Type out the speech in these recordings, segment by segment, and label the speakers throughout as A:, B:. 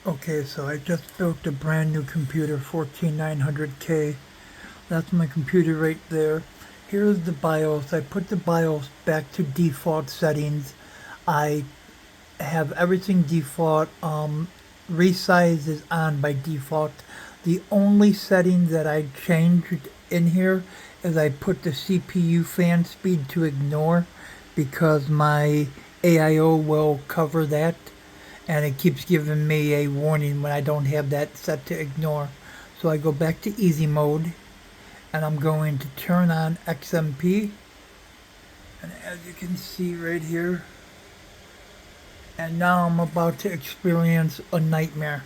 A: Okay, so I just built a brand new computer, 14900K. That's my computer right there. Here's the BIOS. I put the BIOS back to default settings. I have everything default. Resize is on by default. The only setting that I changed in here is I put the CPU fan speed to ignore because my AIO will cover that and it keeps giving me a warning when I don't have that set to ignore. So I go back to easy mode and I'm going to turn on XMP, and as you can see right here, and now I'm about to experience a nightmare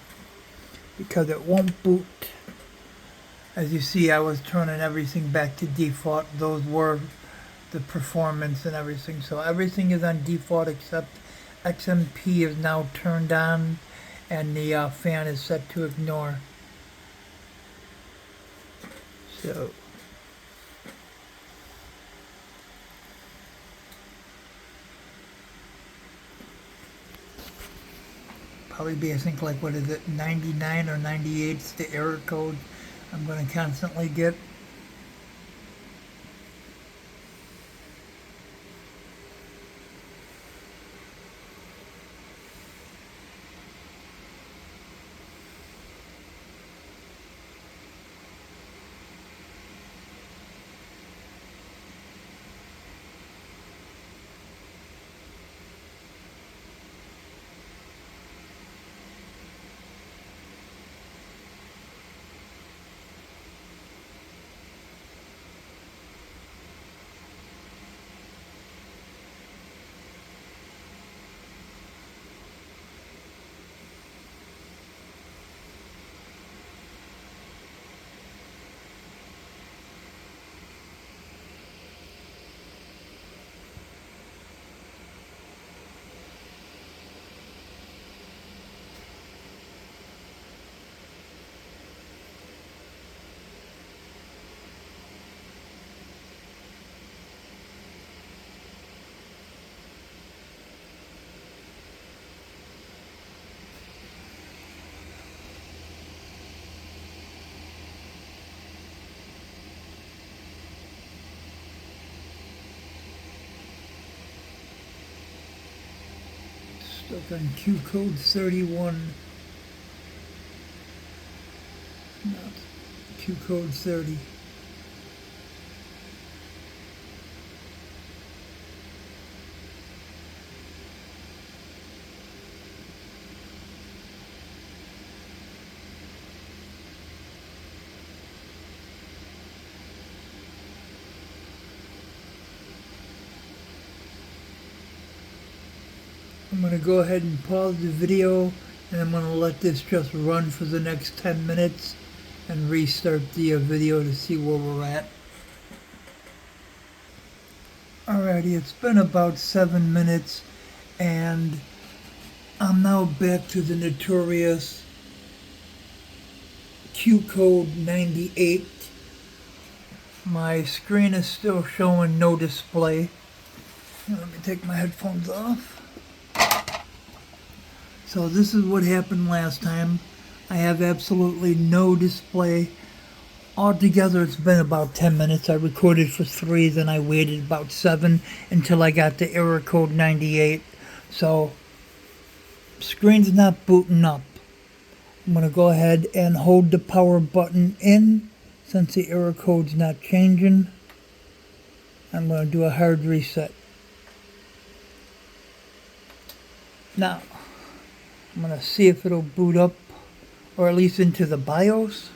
A: because it won't boot. As you see, I was turning everything back to default. Those were the performance and everything. So everything is on default except XMP is now turned on and the fan is set to ignore. So probably be, I think, like, what is it, 99 or 98 is the error code I'm going to constantly get. Stuck on Q code 31, not Q code 30. I'm going to go ahead and pause the video and I'm going to let this just run for the next 10 minutes and restart the video to see where we're at. Alrighty, it's been about 7 minutes and I'm now back to the notorious Q code 98. My screen is still showing no display. Let me take my headphones off. So this is what happened last time. I have absolutely no display. Altogether, it's been about 10 minutes. I recorded for 3, then I waited about 7 until I got the error code 98. So, screen's not booting up. I'm going to go ahead and hold the power button in since the error code's not changing. I'm going to do a hard reset. Now, I'm going to see if it'll boot up, or at least into the BIOS.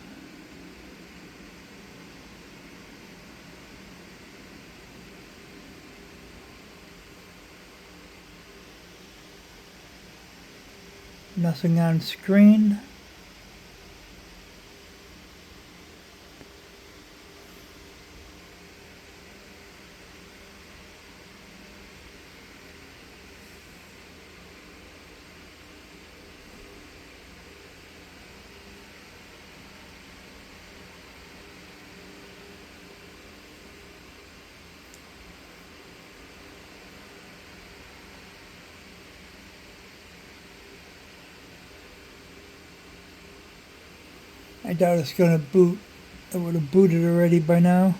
A: Nothing on screen. I doubt it's gonna boot. It would have booted already by now.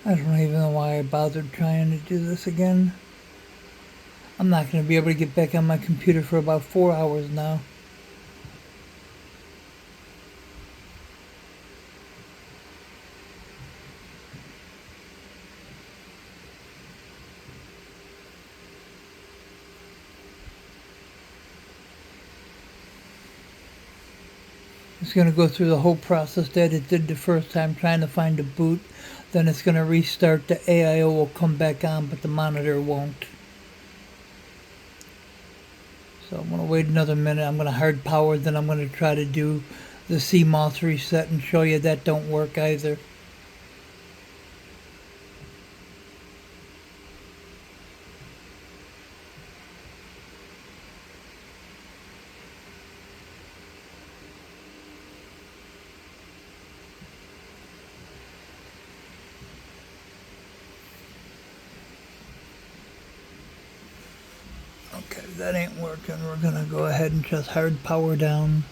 A: I don't even know why I bothered trying to do this again. I'm not going to be able to get back on my computer for about 4 hours now. It's going to go through the whole process that it did the first time, trying to find a boot. Then it's going to restart. The AIO will come back on, but the monitor won't. So I'm going to wait another minute. I'm going to hard power, then I'm going to try to do the CMOS reset and show you that don't work either. Okay, that ain't working. We're gonna go ahead and just hard power down.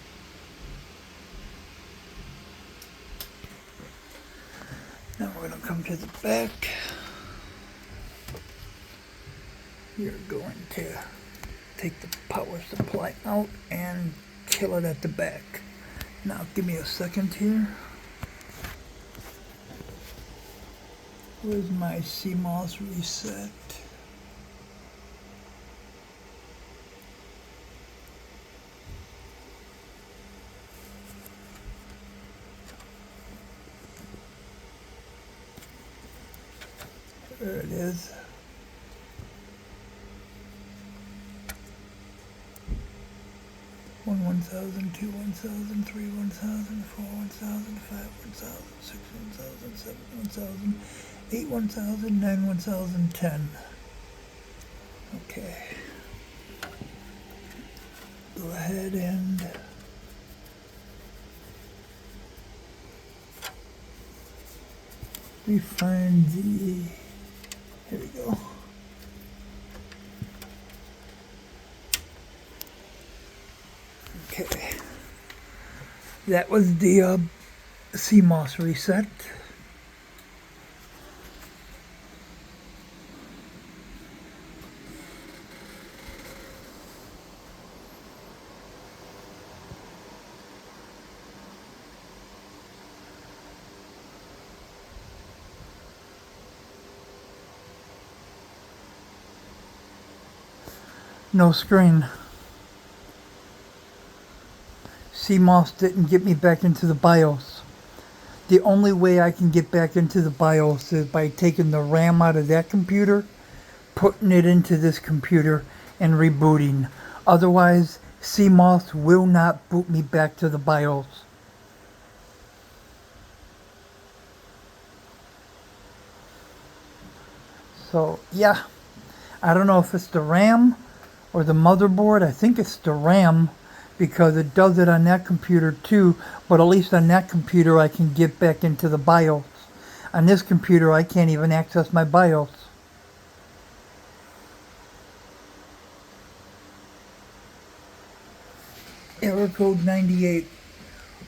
A: Now we're gonna come to the back. You're going to take the power supply out and kill it at the back. Now give me a second here. Where's my CMOS reset? There it is. One 1,000, 2 1,000, 3 1,000, 4 1,000, 5 1,000, 6 1,000, 7 1,000, 8 1,000, 9 1,000, 10. Okay. Go ahead and refine the. Here we go. Okay. That was the CMOS reset. No screen. CMOS didn't get me back into the BIOS. The only way I can get back into the BIOS is by taking the RAM out of that computer, putting it into this computer, and rebooting. Otherwise, CMOS will not boot me back to the BIOS. So, yeah. I don't know if it's the RAM or the motherboard. I think it's the RAM, because it does it on that computer too, but at least on that computer I can get back into the BIOS. On this computer I can't even access my BIOS. Error code 98.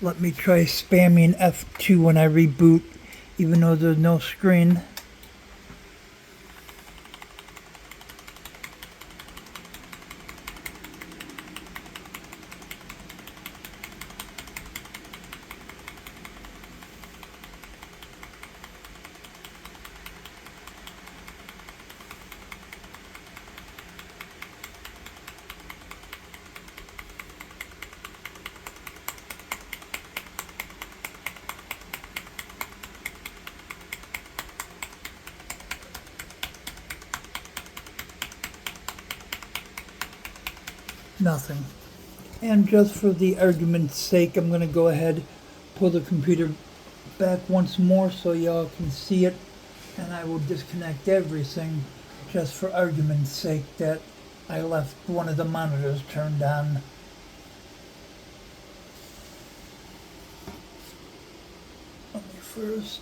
A: Let me try spamming F2 when I reboot, even though there's no screen. Nothing. And just for the argument's sake, I'm going to go ahead, pull the computer back once more so y'all can see it, and I will disconnect everything just for argument's sake that I left one of the monitors turned on. Let me first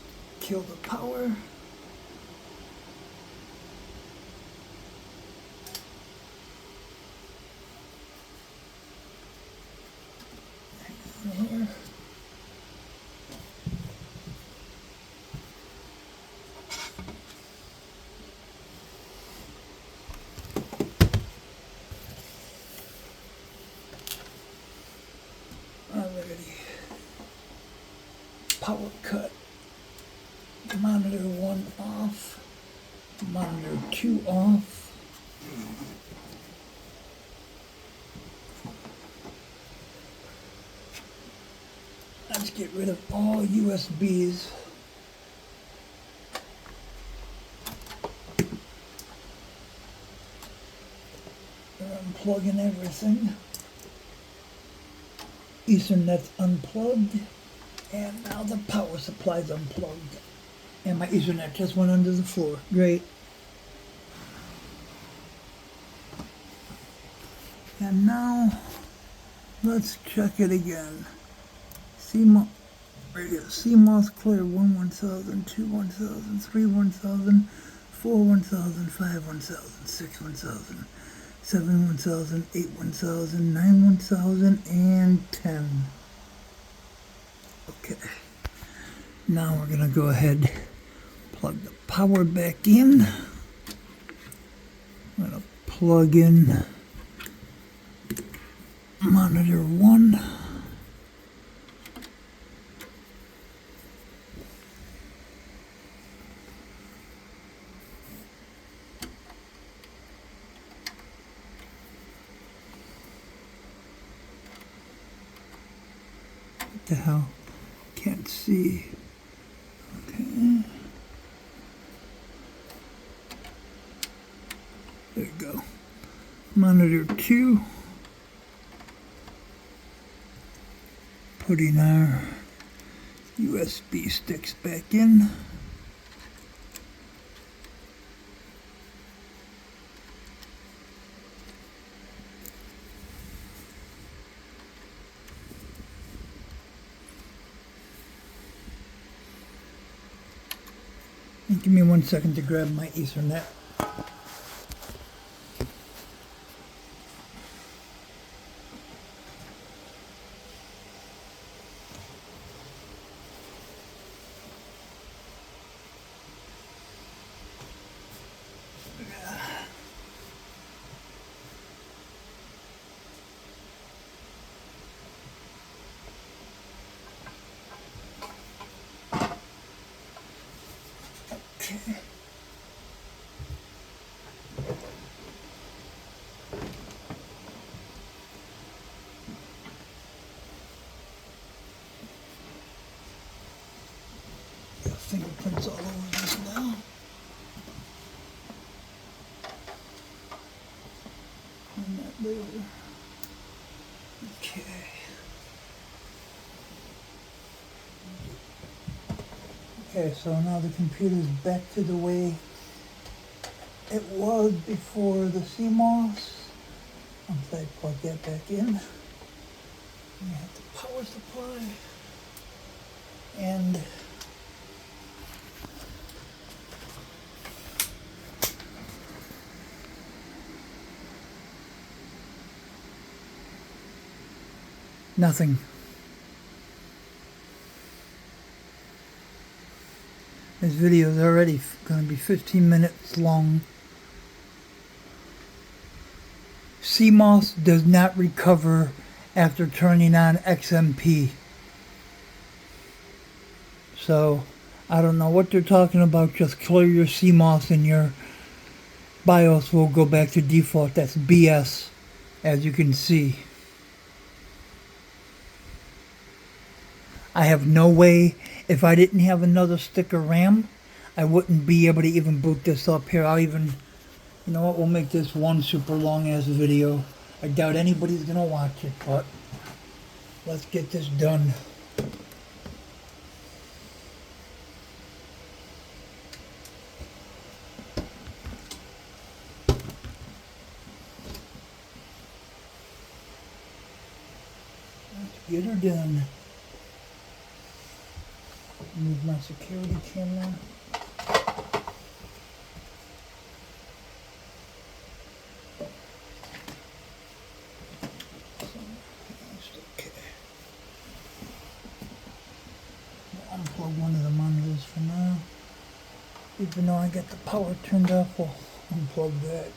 A: kill the power. Here. Alrighty. Power cut. Monitor 1 off. Monitor 2 off. Let's get rid of all USBs. Unplugging everything. Ethernet's unplugged. And now the power supply's unplugged. And my Ethernet just went under the floor. Great. And now, let's check it again. CMOS, right here. CMOS clear 1 1000, 2 1000, 3 1000, 4 1000, 5 1000, 6 1000, 7 1000, 8 1000, 9 1000, and 10. Okay. Now we're going to go ahead, plug the power back in. I'm going to plug in monitor 1. What the hell? Can't see. Okay. There you go. Monitor 2. Putting our USB sticks back in. And give me 1 second to grab my Ethernet. Okay. Got fingerprints all over this now. And that later. Okay. Okay, so now the computer's back to the way it was before the CMOS. Once I plug that back in, we have the power supply and nothing. This video is already going to be 15 minutes long. CMOS does not recover after turning on XMP. So, I don't know what they're talking about. Just clear your CMOS and your BIOS will go back to default. That's BS, as you can see. I have no way, if I didn't have another stick of RAM, I wouldn't be able to even boot this up here. I'll even, you know what, we'll make this one super long ass video. I doubt anybody's gonna watch it, but let's get this done. Let's get her done. Move my security camera. Okay. I'll unplug one of the monitors for now. Even though I got the power turned off, we'll unplug that.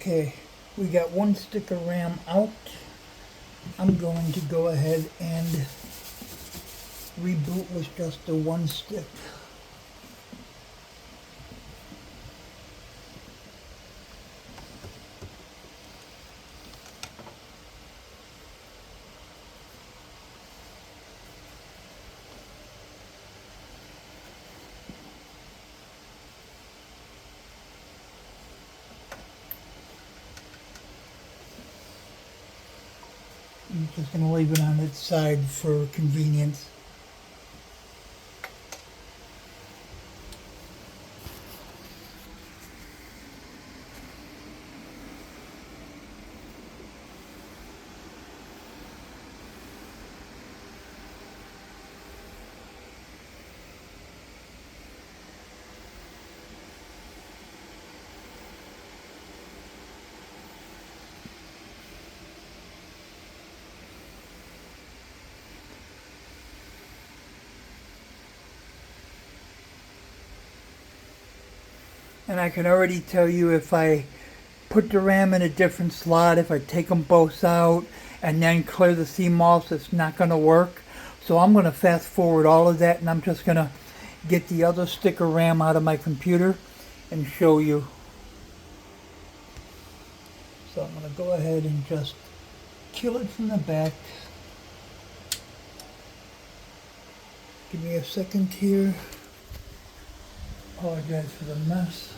A: Okay, we got one stick of RAM out. I'm going to go ahead and reboot with just the one stick. I'm just going to leave it on its side for convenience. And I can already tell you if I put the RAM in a different slot, if I take them both out and then clear the CMOS, it's not going to work. So I'm going to fast forward all of that, and I'm just going to get the other stick of RAM out of my computer and show you. So I'm going to go ahead and just kill it from the back. Give me a second here. Apologize for the mess.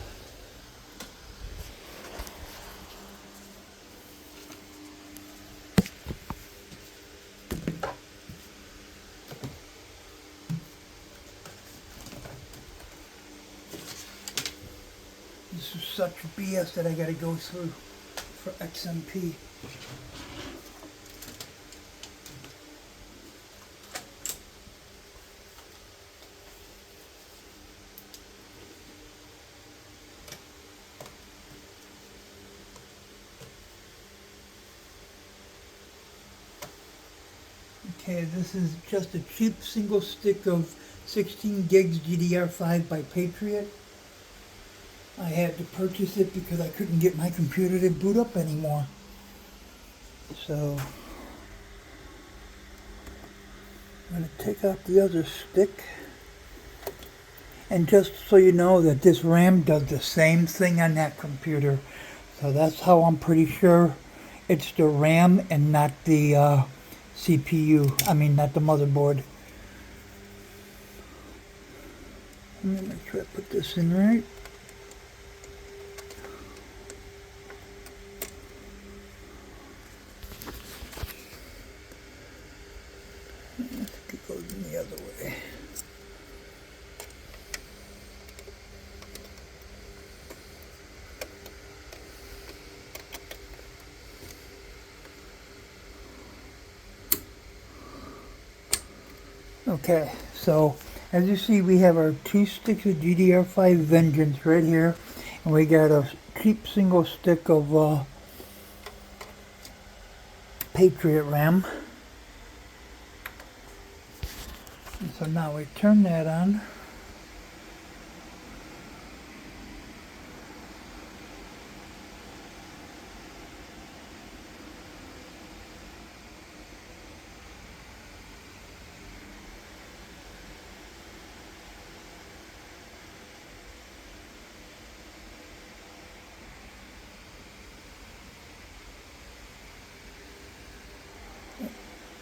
A: This is such BS that I gotta go through for XMP. Okay, this is just a cheap single stick of 16 gigs DDR5 by Patriot. I had to purchase it because I couldn't get my computer to boot up anymore. So I'm going to take out the other stick. And just so you know that this RAM does the same thing on that computer. So that's how I'm pretty sure it's the RAM and not the CPU. I mean, not the motherboard. I'm going to make sure I put this in right. I think it goes in the other way. Okay, so as you see, we have our 2 sticks of DDR5 Vengeance right here, and we got a cheap single stick of Patriot RAM. And so now we turn that on.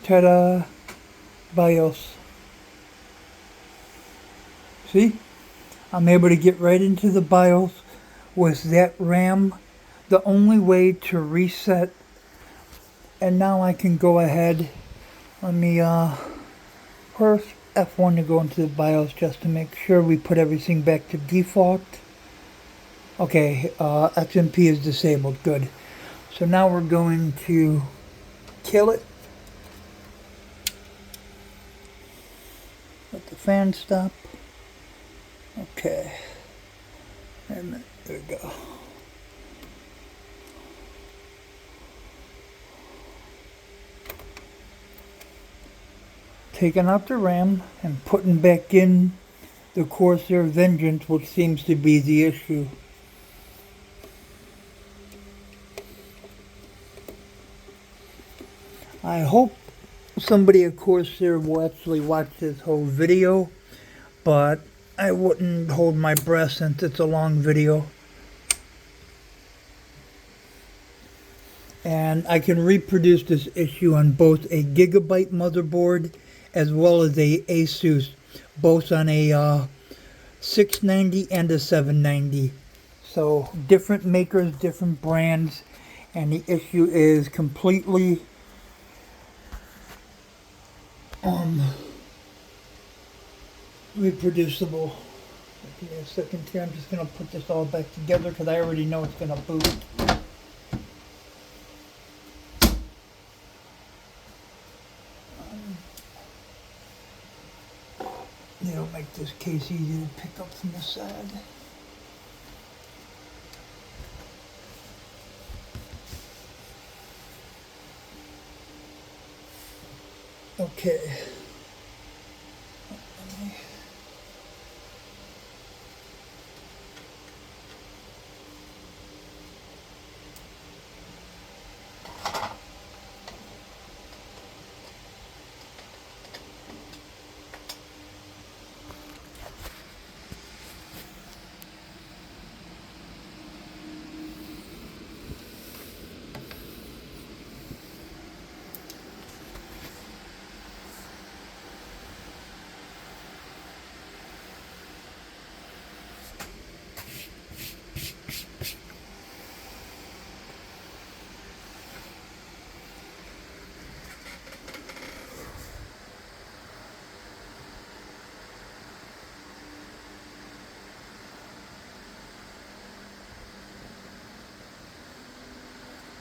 A: Ta-da! BIOS. See? I'm able to get right into the BIOS with that RAM, the only way to reset, and now I can go ahead, let me first F1 to go into the BIOS just to make sure we put everything back to default. Okay, XMP is disabled, good. So now we're going to kill it. Let the fan stop. Okay. Wait a minute, there we go. Taking out the RAM and putting back in the Corsair Vengeance, which seems to be the issue. I hope somebody at Corsair will actually watch this whole video, but I wouldn't hold my breath since it's a long video. And I can reproduce this issue on both a Gigabyte motherboard as well as a Asus, both on a 690 and a 790. So different makers, different brands, and the issue is completely reproducible. Give me a second here. I'm just going to put this all back together because I already know it's going to boot. It'll make this case easy to pick up from the side. Okay.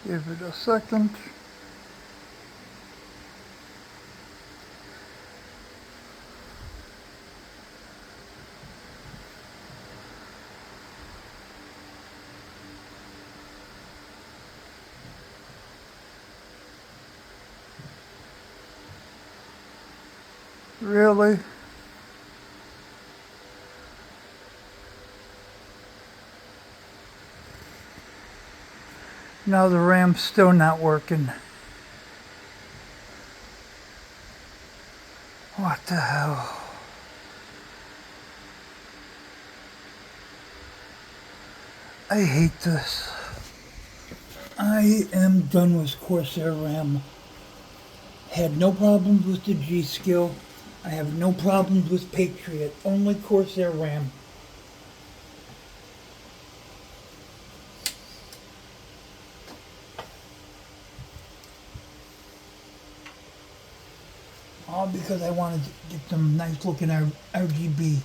A: Give it a second. Really? Now the RAM's still not working. What the hell? I hate this. I am done with Corsair RAM. Had no problems with the G-Skill. I have no problems with Patriot. Only Corsair RAM. All because I wanted to get some nice looking RGB.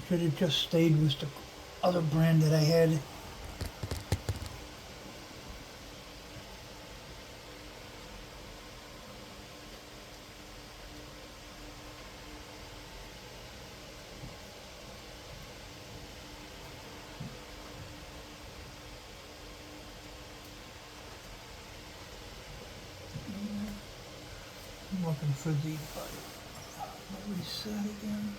A: Should have just stayed with the other brand that I had. I'm looking for the reset again.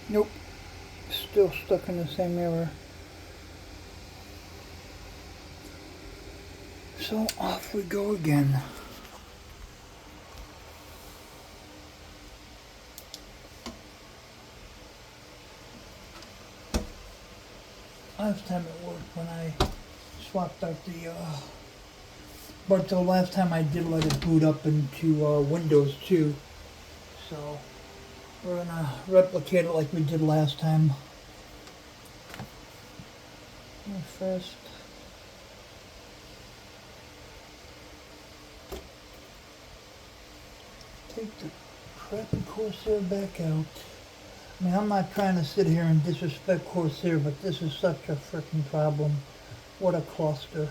A: Nope, still stuck in the same error. So off we go again. Last time it worked when I swapped out the, but the last time I did let it boot up into Windows too. So we're gonna replicate it like we did last time. First, take the crappy Corsair back out. I mean, I'm not trying to sit here and disrespect Corsair, but this is such a freaking problem. What a cluster.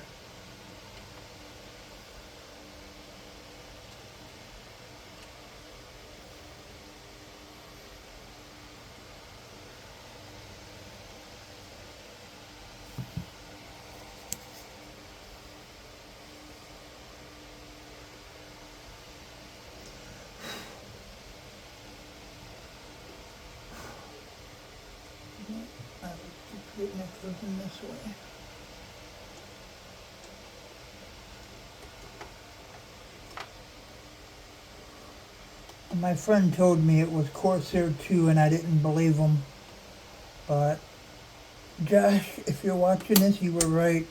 A: I will keep getting it closing this way. My friend told me it was Corsair 2 and I didn't believe him. But Josh, if you're watching this, you were right.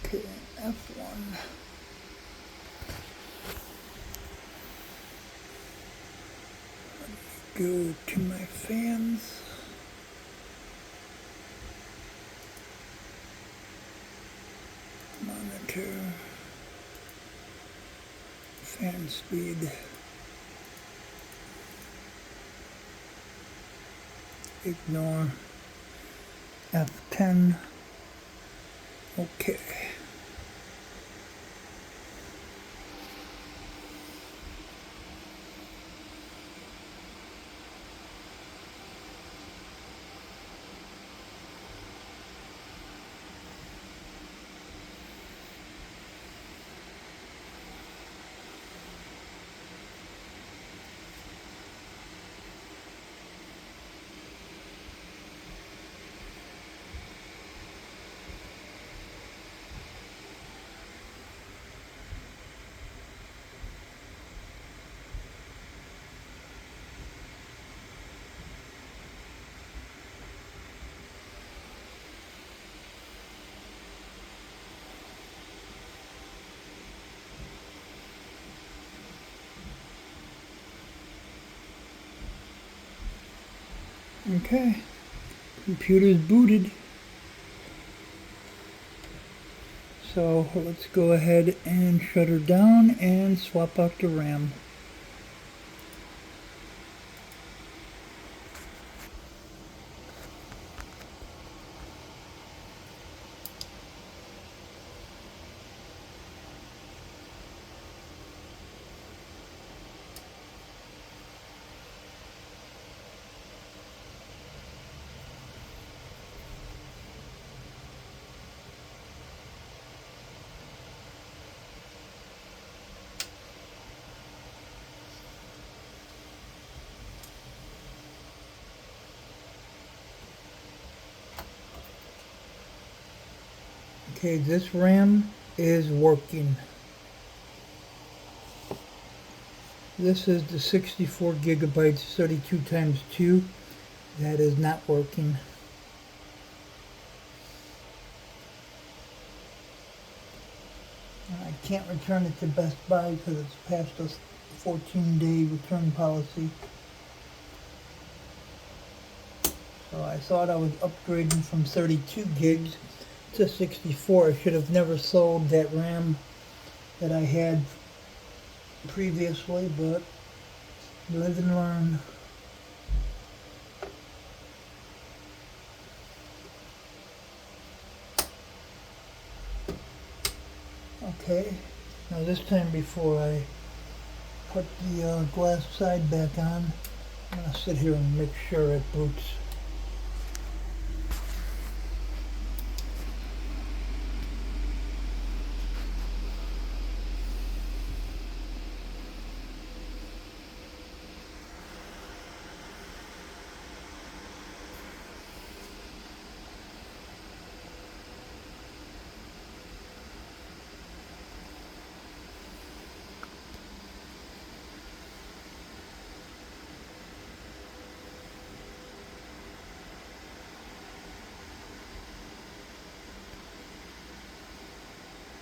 A: Okay, F1. Go to my fans. Monitor. Fan speed. Ignore. F10. Okay. Okay, computer's booted. So let's go ahead and shut her down and swap out the RAM. Okay, this RAM is working. This is the 64 gigabytes 32 times 2. That is not working. I can't return it to Best Buy because it's past the 14-day return policy. So I thought I was upgrading from 32 gigs to 64. I should have never sold that RAM that I had previously, but live and learn. Okay, now this time before I put the glass side back on, I'm going to sit here and make sure it boots.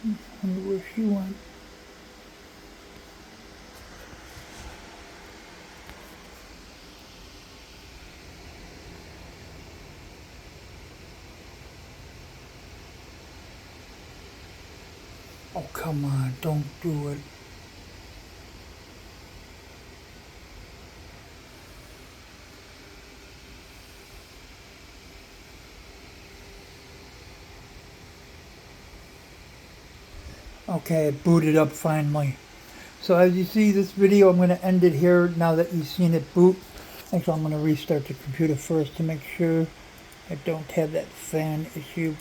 A: I wonder where she went. Oh, come on, don't do it. Okay, it booted up finally. So as you see this video, I'm going to end it here now that you've seen it boot. Actually, I'm going to restart the computer first to make sure I don't have that fan issue.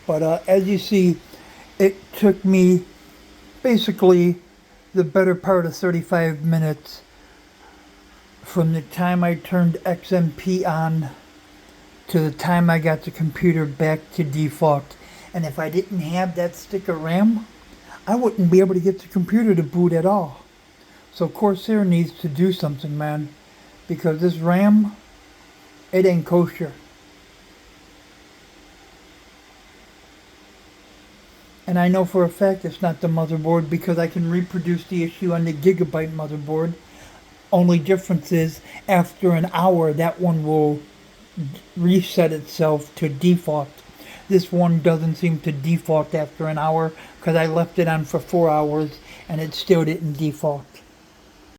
A: But as you see, it took me basically the better part of 35 minutes from the time I turned XMP on to the time I got the computer back to default. And if I didn't have that stick of RAM, I wouldn't be able to get the computer to boot at all. So Corsair needs to do something, man, because this RAM, it ain't kosher. And I know for a fact it's not the motherboard because I can reproduce the issue on the Gigabyte motherboard. Only difference is after an hour that one will reset itself to default. This one doesn't seem to default after an hour because I left it on for 4 hours and it still didn't default.